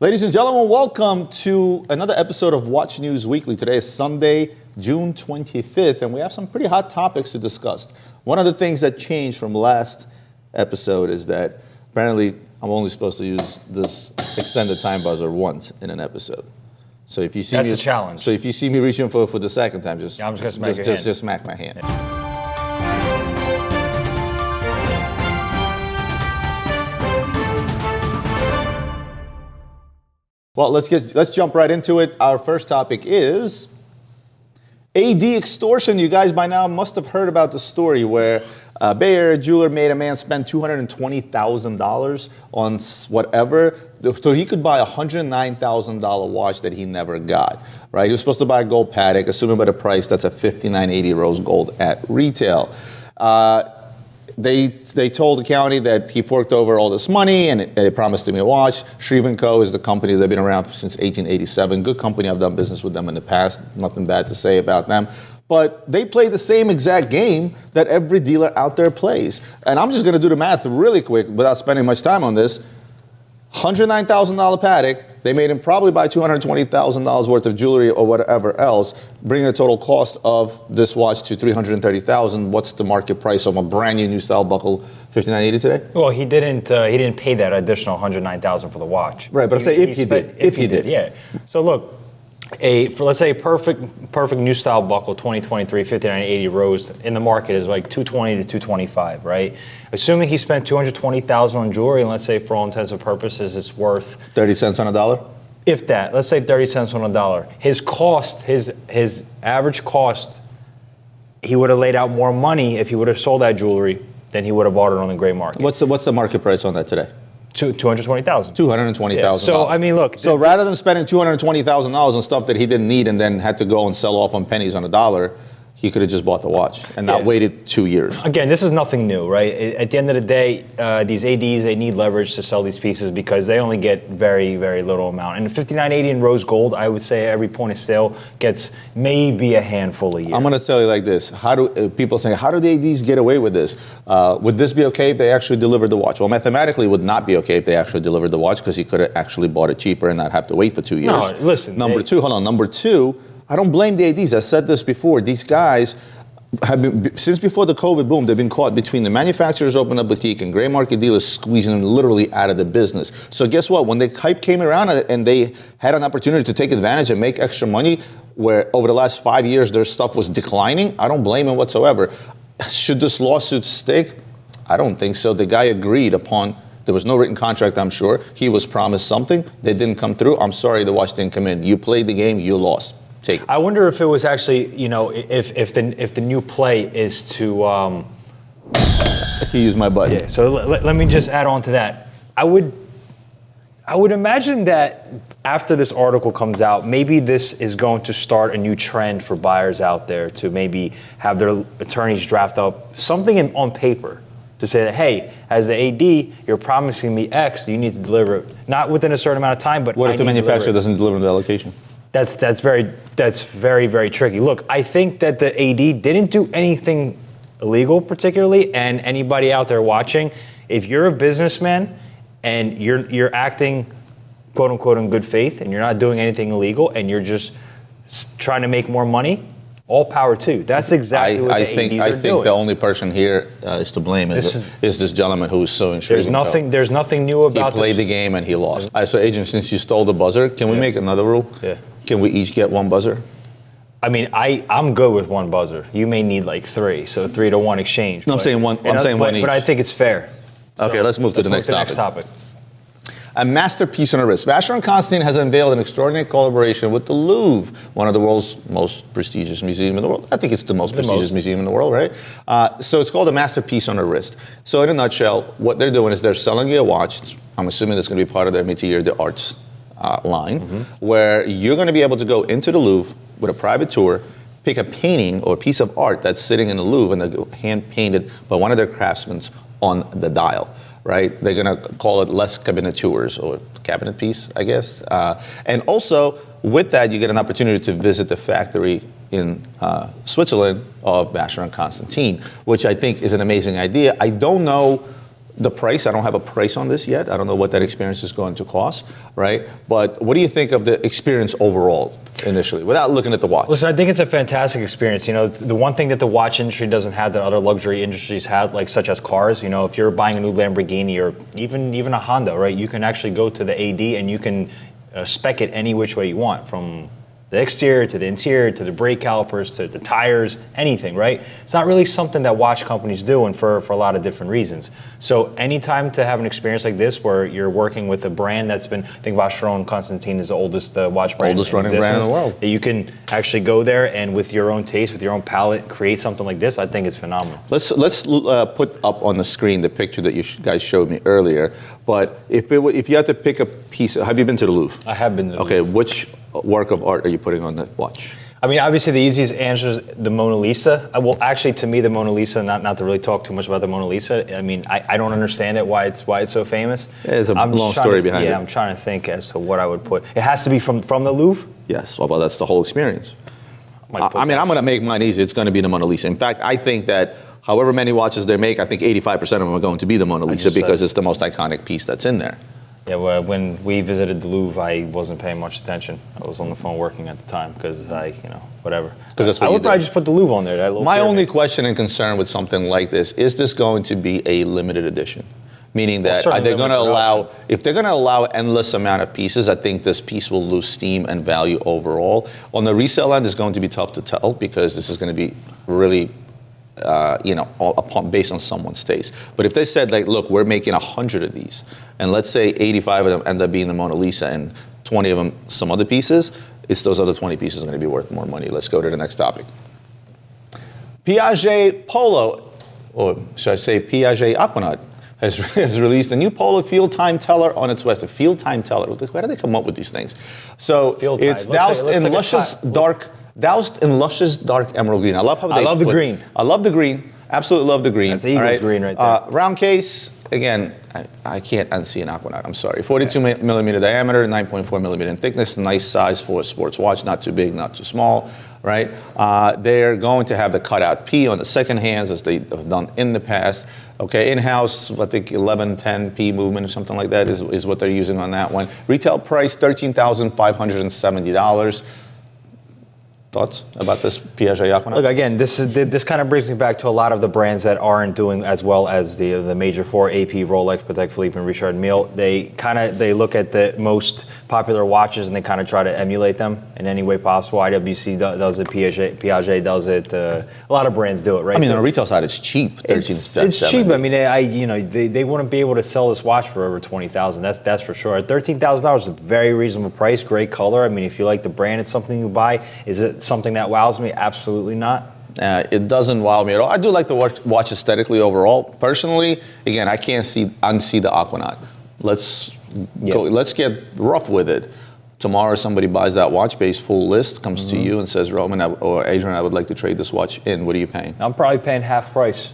Ladies and gentlemen, welcome to another episode of Watch News Weekly. Today is Sunday, June 25th, and we have some pretty hot topics to discuss. One of the things that changed from last episode is that apparently I'm only supposed to use this extended time buzzer once in an episode. So if you see That's a challenge. So if you see me reaching for the second time, just I'm just gonna smack my hand. Yeah. Well, let's jump right into it. Our first topic is AD extortion. You guys by now must have heard about the story where a Bay Area jeweler made a man spend $220,000 on whatever, so he could buy a $109,000 watch that he never got. Right? He was supposed to buy a gold Patek, assuming by the price that's a $59.80 rose gold at retail. They told the county that he forked over all this money and they promised him a watch. Shreve & Co. is the company. They've been around since 1887. Good company. I've done business with them in the past. Nothing bad to say about them. But they play the same exact game that every dealer out there plays. And I'm just going to do the math really quick without spending much time on this. $109,000 Patek. They made him probably buy $220,000 worth of jewelry or whatever else, bringing the total cost of this watch to $330,000. What's the market price of a brand new style buckle, $59.80 today? Well, he didn't pay that additional $109,000 for the watch. Right, but I'm saying if he did. Yeah. So look, let's say perfect new style buckle, 2023 $59.80 rose in the market is like $220 to $225, right? Assuming he spent $220,000 on jewelry, and let's say for all intents and purposes it's worth 30 cents on a dollar. If that, let's say 30 cents on a dollar. His cost, his average cost, he would have laid out more money if he would have sold that jewelry than he would have bought it on the gray market. What's the market price on that today? $220,000. $220,000. Yeah. So I mean, look. So rather than spending $220,000 on stuff that he didn't need and then had to go and sell off on pennies on a dollar, he could have just bought the watch and not waited 2 years. Again, this is nothing new, right? At the end of the day, these ADs, they need leverage to sell these pieces because they only get very, very little amount. And $59.80 in rose gold, I would say every point of sale gets maybe a handful a year. I'm going to tell you like this. How do people say, how do the ADs get away with this? Would this be okay if they actually delivered the watch? Well, mathematically, it would not be okay if they actually delivered the watch because he could have actually bought it cheaper and not have to wait for 2 years. No, listen. Number two, I don't blame the ADs. I said this before. These guys have been, since before the COVID boom, they've been caught between the manufacturers open a boutique and gray market dealers squeezing them literally out of the business. So guess what? When the hype came around and they had an opportunity to take advantage and make extra money, where over the last 5 years their stuff was declining, I don't blame them whatsoever. Should this lawsuit stick? I don't think so. The guy agreed upon. There was no written contract, I'm sure. He was promised something. They didn't come through. I'm sorry, the watch didn't come in. You played the game, you lost. Take it. I wonder if it was actually, if the new play is to. I can use my button. Yeah. So let me just add on to that. I would imagine that after this article comes out, maybe this is going to start a new trend for buyers out there to maybe have their attorneys draft up something on paper to say that, hey, as the AD, you're promising me X, you need to deliver it. Not within a certain amount of time, but what if the manufacturer doesn't deliver the allocation? That's very, very tricky. Look, I think that the AD didn't do anything illegal particularly, and anybody out there watching, if you're a businessman and you're acting quote unquote in good faith and you're not doing anything illegal and you're just trying to make more money, all power to you. That's exactly what the ADs are doing. I think the only person here is to blame is this gentleman who is so intriguing. There's nothing new about this. He played the game and he lost. All right, so Agent, since you stole the buzzer, can we make another rule? Yeah. Can we each get one buzzer? I mean, I'm good with one buzzer. You may need like three, so 3-to-1 exchange. No, I'm saying one each. But I think it's fair. Okay, let's move to the next topic. A masterpiece on a wrist. Vacheron Constantin has unveiled an extraordinary collaboration with the Louvre, one of the world's most prestigious museums in the world. I think it's the most prestigious museum in the world, right? So it's called a masterpiece on a wrist. So in a nutshell, what they're doing is they're selling you a watch. I'm assuming that's going to be part of their mid-year, the arts line, where you're going to be able to go into the Louvre with a private tour, pick a painting or a piece of art that's sitting in the Louvre and they're hand painted by one of their craftsmen on the dial. Right? They're going to call it Les Cabineteurs, or cabinet piece, I guess. And also, with that, you get an opportunity to visit the factory in Switzerland of Vacheron Constantin, which I think is an amazing idea. I don't know the price, I don't have a price on this yet. I don't know what that experience is going to cost, right? But what do you think of the experience overall initially, without looking at the watch? Listen, I think it's a fantastic experience. You know, the one thing that the watch industry doesn't have that other luxury industries have, like such as cars, you know, if you're buying a new Lamborghini or even a Honda, right, you can actually go to the AD and you can spec it any which way you want, from the exterior to the interior to the brake calipers to the tires, anything, right? It's not really something that watch companies do, and for a lot of different reasons. So anytime to have an experience like this where you're working with a brand that's been, I think Vacheron Constantin is the oldest watch brand. Oldest running brand in the world. That you can actually go there and with your own taste, with your own palette, create something like this, I think it's phenomenal. Let's put up on the screen the picture that you guys showed me earlier. But if you had to pick a piece, have you been to the Louvre? I have been to the Louvre. Okay, which work of art are you putting on the watch? I mean, obviously the easiest answer is the Mona Lisa. Well, actually, to me, the Mona Lisa, not to really talk too much about the Mona Lisa, I mean, I don't understand it, why it's so famous. There's a long story behind it. Yeah, I'm trying to think as to what I would put. It has to be from the Louvre? Yes, well, that's the whole experience. I mean, I'm going to make mine easy. It's going to be the Mona Lisa. In fact, I think that however many watches they make, I think 85% of them are going to be the Mona Lisa because it's the most iconic piece that's in there. Yeah, well, when we visited the Louvre, I wasn't paying much attention. I was on the phone working at the time because whatever. Because that's what I would probably just put the Louvre on there. My only question and concern with something like this, is this going to be a limited edition? Meaning that are they going to allow, if they're going to allow endless amount of pieces, I think this piece will lose steam and value overall. On the resale end, it's going to be tough to tell because this is going to be really based on someone's taste. But if they said, like, look, we're making 100 of these, and let's say 85 of them end up being the Mona Lisa and 20 of them some other pieces, it's those other 20 pieces are going to be worth more money. Let's go to the next topic. Piaget Polo, or should I say Piaget Aquanaut, has released a new Polo field time teller on its website. Field time teller. Where do they come up with these things? So it's doused in luscious dark emerald green. I love how they love the green. I love the green. Absolutely love the green. That's Eagles green right there. Round case. Again, I can't unsee an Aquanaut. I'm sorry. 42 millimeter diameter, 9.4 millimeter in thickness. Nice size for a sports watch. Not too big, not too small. Right? They're going to have the cutout P on the second hands as they have done in the past. Okay, in-house, I think 1110P movement or something like that is what they're using on that one. Retail price, $13,570. Thoughts about this Piaget Aquanaut? Look, again, this kind of brings me back to a lot of the brands that aren't doing as well as the major four: AP, Rolex, Patek Philippe, and Richard Mille. They look at the most popular watches and they kind of try to emulate them in any way possible. IWC does it, Piaget does it. A lot of brands do it, right? I mean, on the retail side, it's cheap. It's cheap. I mean, they wouldn't be able to sell this watch for over $20,000. That's for sure. $13,000 is a very reasonable price. Great color. I mean, if you like the brand, it's something you buy. Is it something that wows me? Absolutely not. It doesn't wow me at all. I do like the watch aesthetically overall. Personally, again, I can't unsee the Aquanaut. Let's get rough with it. Tomorrow, somebody buys that watch base full list, comes to you and says, Roman or Adrian, I would like to trade this watch in. What are you paying? I'm probably paying half price.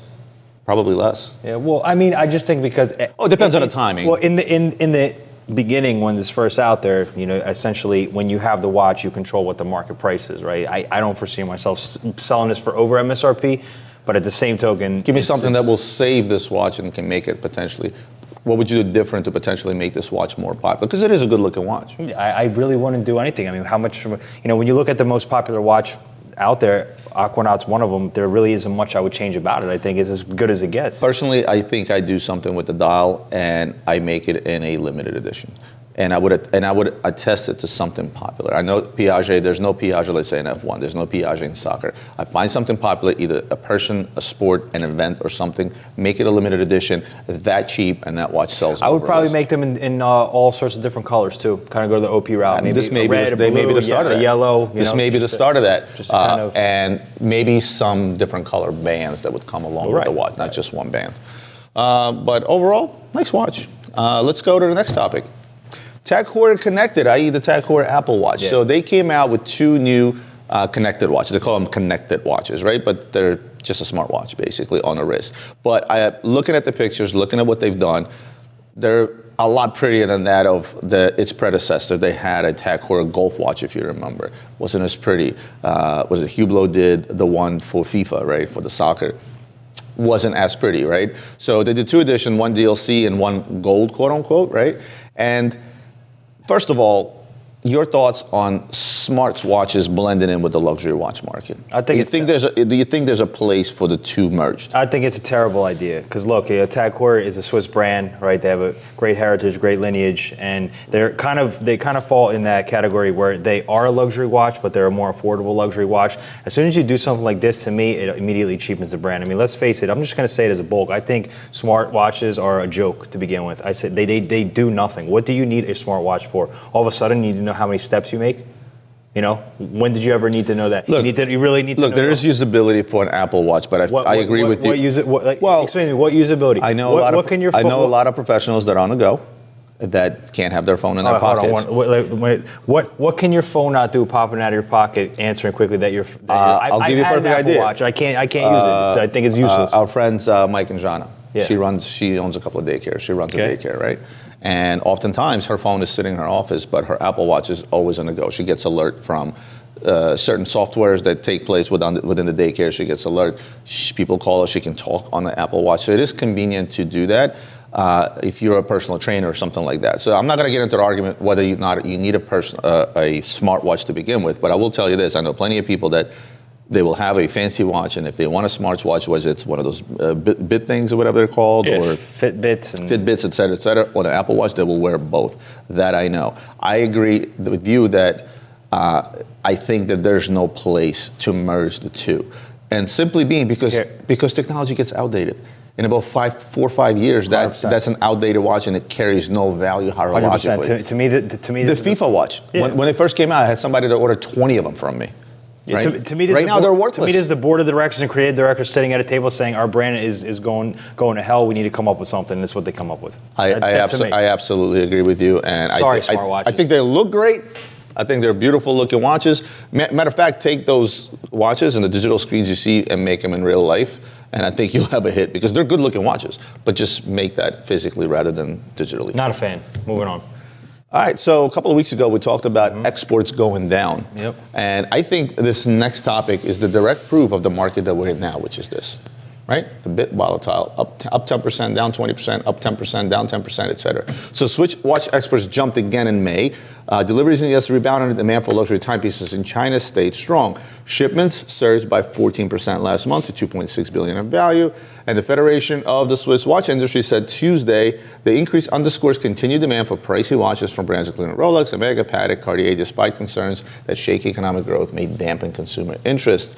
Probably less. Yeah. Well, I mean, I just think because it depends on the timing. Well, in the beginning, when this first out there, essentially when you have the watch, you control what the market price is, right? I don't foresee myself selling this for over MSRP, but at the same token, give me something that will save this watch and can make it potentially. What would you do different to potentially make this watch more popular? Because it is a good-looking watch. I really wouldn't do anything. I mean, how much? When you look at the most popular watch out there, Aquanaut's one of them. There really isn't much I would change about it. I think it's as good as it gets. Personally, I think I do something with the dial and I make it in a limited edition. And I would attest it to something popular. I know Piaget, there's no Piaget, let's say in F1, there's no Piaget in soccer. I find something popular, either a person, a sport, an event, or something, make it a limited edition, that cheap, and that watch sells. I would probably make them in all sorts of different colors too. Kind of go to the OP route. Maybe this may red, be the start of that. Yellow. This may be the start of that. And maybe some different color bands that would come along with the watch, not just one band. But overall, nice watch. Let's go to the next topic. Heuer Connected, i.e. the Heuer Apple Watch. Yeah. So they came out with two new connected watches. They call them connected watches, right? But they're just a smartwatch, basically, on a wrist. But looking at the pictures, looking at what they've done, they're a lot prettier than that of its predecessor. They had a Heuer Golf watch, if you remember. Wasn't as pretty. Was it Hublot did the one for FIFA, right, for the soccer? wasn't as pretty, right? So they did 2 edition, 1 DLC and 1 gold, quote unquote, right? And first of all, your thoughts on smartwatches blending in with the luxury watch market? Do you think there's a place for the two merged? I think it's a terrible idea because look, Tag Heuer is a Swiss brand, right? They have a great heritage, great lineage, and they kind of fall in that category where they are a luxury watch, but they're a more affordable luxury watch. As soon as you do something like this, to me, it immediately cheapens the brand. I mean, let's face it. I'm just going to say it as a bulk. I think smartwatches are a joke to begin with. I said they do nothing. What do you need a smartwatch for? All of a sudden, you need to know how many steps you make. You know, when did you ever need to know that? Look, you really need to know. Look, there is usability for an Apple Watch, but I agree with you. Explain to me, what usability? I know a lot of professionals that are on the go that can't have their phone in their pockets. What can your phone not do popping out of your pocket, answering quickly that you're... I'll give you a perfect idea. Watch. I can't use it, so I think it's useless. Our friends Mike and Jana, she owns a couple of daycares. She runs a daycare, right? And oftentimes her phone is sitting in her office, but her Apple Watch is always on the go. She gets alert from certain softwares that take place within the daycare. She gets alert. People call her. She can talk on the Apple Watch. So it is convenient to do that if you're a personal trainer or something like that. So I'm not going to get into the argument whether you need a smartwatch to begin with. But I will tell you this: I know plenty of people that they will have a fancy watch, and if they want a smartwatch, whether it's one of those bit things or whatever they're called, or Fitbits, et cetera, or the Apple Watch, they will wear both. That I know. I agree with you that I think that there's no place to merge the two, and simply being because technology gets outdated. In about 4 or 5 years, that's an outdated watch, and it carries no value horologically. To me, the FIFA watch. When it first came out, I had somebody that ordered 20 of them from me. Right? To me, right now they're worthless. To me, there's the board of directors and creative directors sitting at a table saying our brand is going to hell. We need to come up with something. And that's what they come up with. I absolutely agree with you. And smartwatches. I think they look great. I think they're beautiful looking watches. Matter of fact, take those watches and the digital screens you see and make them in real life, and I think you'll have a hit because they're good looking watches. But just make that physically rather than digitally. Not a fan. Moving on. All right, so a couple of weeks ago, we talked about exports going down. Yep. And I think this next topic is the direct proof of the market that we're in now, which is this, right? A bit volatile, up 10%, down 20%, up 10%, down 10%, et cetera. So Switch watch exports jumped again in May. Deliveries in the U.S. rebounded, and demand for luxury timepieces in China stayed strong. Shipments surged by 14% last month to $2.6 billion in value. And the Federation of the Swiss Watch Industry said Tuesday the increase underscores continued demand for pricey watches from brands including Rolex, Omega, Patek, Cartier, despite concerns that shaky economic growth may dampen consumer interest.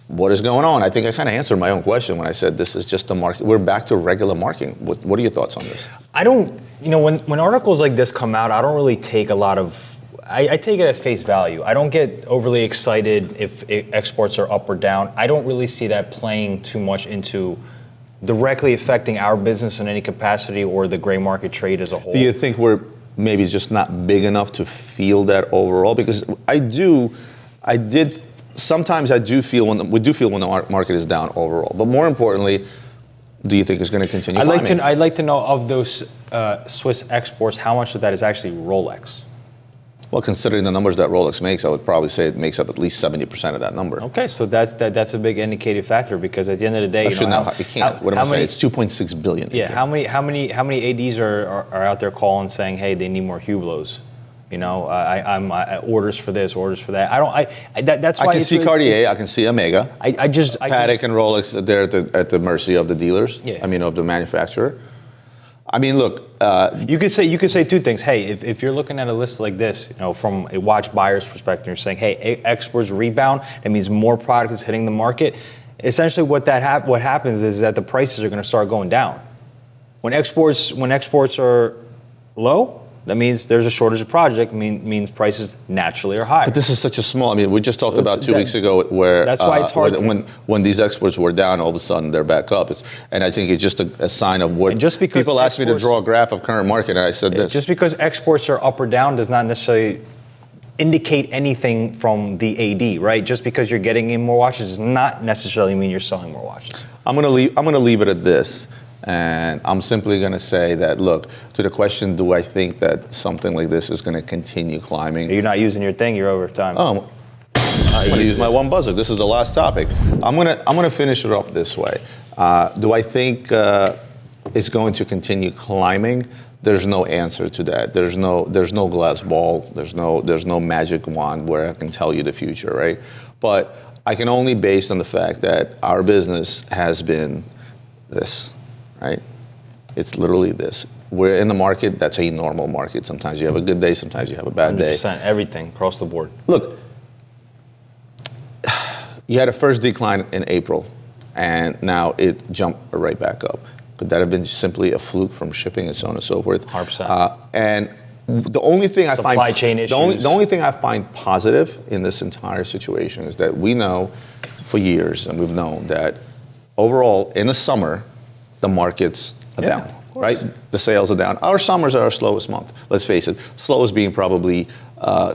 What is going on? I think I kind of answered my own question when I said this is just the market. We're back to regular marketing. What are your thoughts on this? I don't, when articles like this come out, I don't really take a lot of, I take it at face value. I don't get overly excited if exports are up or down. I don't really see that playing too much into directly affecting our business in any capacity or the gray market trade as a whole. Do you think we're maybe just not big enough to feel that overall? Because sometimes we do feel when the market is down overall. But more importantly, do you think it's going to continue climbing? I'd like to know of those Swiss exports, how much of that is actually Rolex? Well, considering the numbers that Rolex makes, I would probably say it makes up at least 70% of that number. Okay, so that's a big indicative factor because at the end of the day, What am I saying? It's $2.6 billion. Yeah, how many ADs are out there calling saying, hey, they need more Hublots? I'm orders for this, orders for that. That's why I can see Cartier. I can see Omega. Patek and Rolex, they're at the mercy of the dealers. Yeah. Of the manufacturer. I mean, look. You could say two things. Hey, if you're looking at a list like this, from a watch buyer's perspective, you're saying, hey, exports rebound. That means more product is hitting the market. Essentially, what happens is that the prices are going to start going down. When exports are low, that means there's a shortage of product. Means prices naturally are high. But this is such a small. We just talked about 2 weeks ago where that's why it's hard. When these exports were down, all of a sudden they're back up. And I think it's just a sign of what. Just because people asked me to draw a graph of current market, and I said this. Just because exports are up or down does not necessarily indicate anything from the AD, right? Just because you're getting in more watches does not necessarily mean you're selling more watches. I'm gonna leave it at this. And I'm simply going to say that, look, to the question, do I think that something like this is going to continue climbing? You're not using your thing. You're over time. Oh, I'm going to use my one buzzer. This is the last topic. I'm going to finish it up this way. Do I think it's going to continue climbing? There's no answer to that. There's no glass ball. There's no magic wand where I can tell you the future, right? But I can only base on the fact that our business has been this, right? It's literally this. We're in the market that's a normal market. Sometimes you have a good day, sometimes you have a bad day. 100%, everything across the board. Look, you had a first decline in April, and now it jumped right back up. Could that have been simply a fluke from shipping and so on and so forth? 100%. And the only thing Supply chain issues. The only thing I find positive in this entire situation is that we know for years, and we've known that overall in the summer, the markets are down, right? The sales are down. Our summers are our slowest month. Let's face it, slowest being probably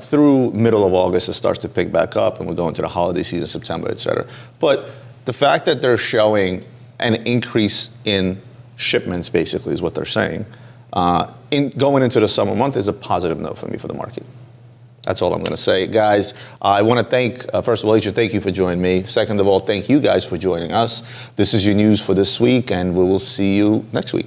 through middle of August, it starts to pick back up, and we go into the holiday season, September, et cetera. But the fact that they're showing an increase in shipments, basically, is what they're saying, in going into the summer month is a positive note for me for the market. That's all I'm going to say. Guys, I want to thank, first of all, Adrian, thank you for joining me. Second of all, thank you guys for joining us. This is your news for this week, and we will see you next week.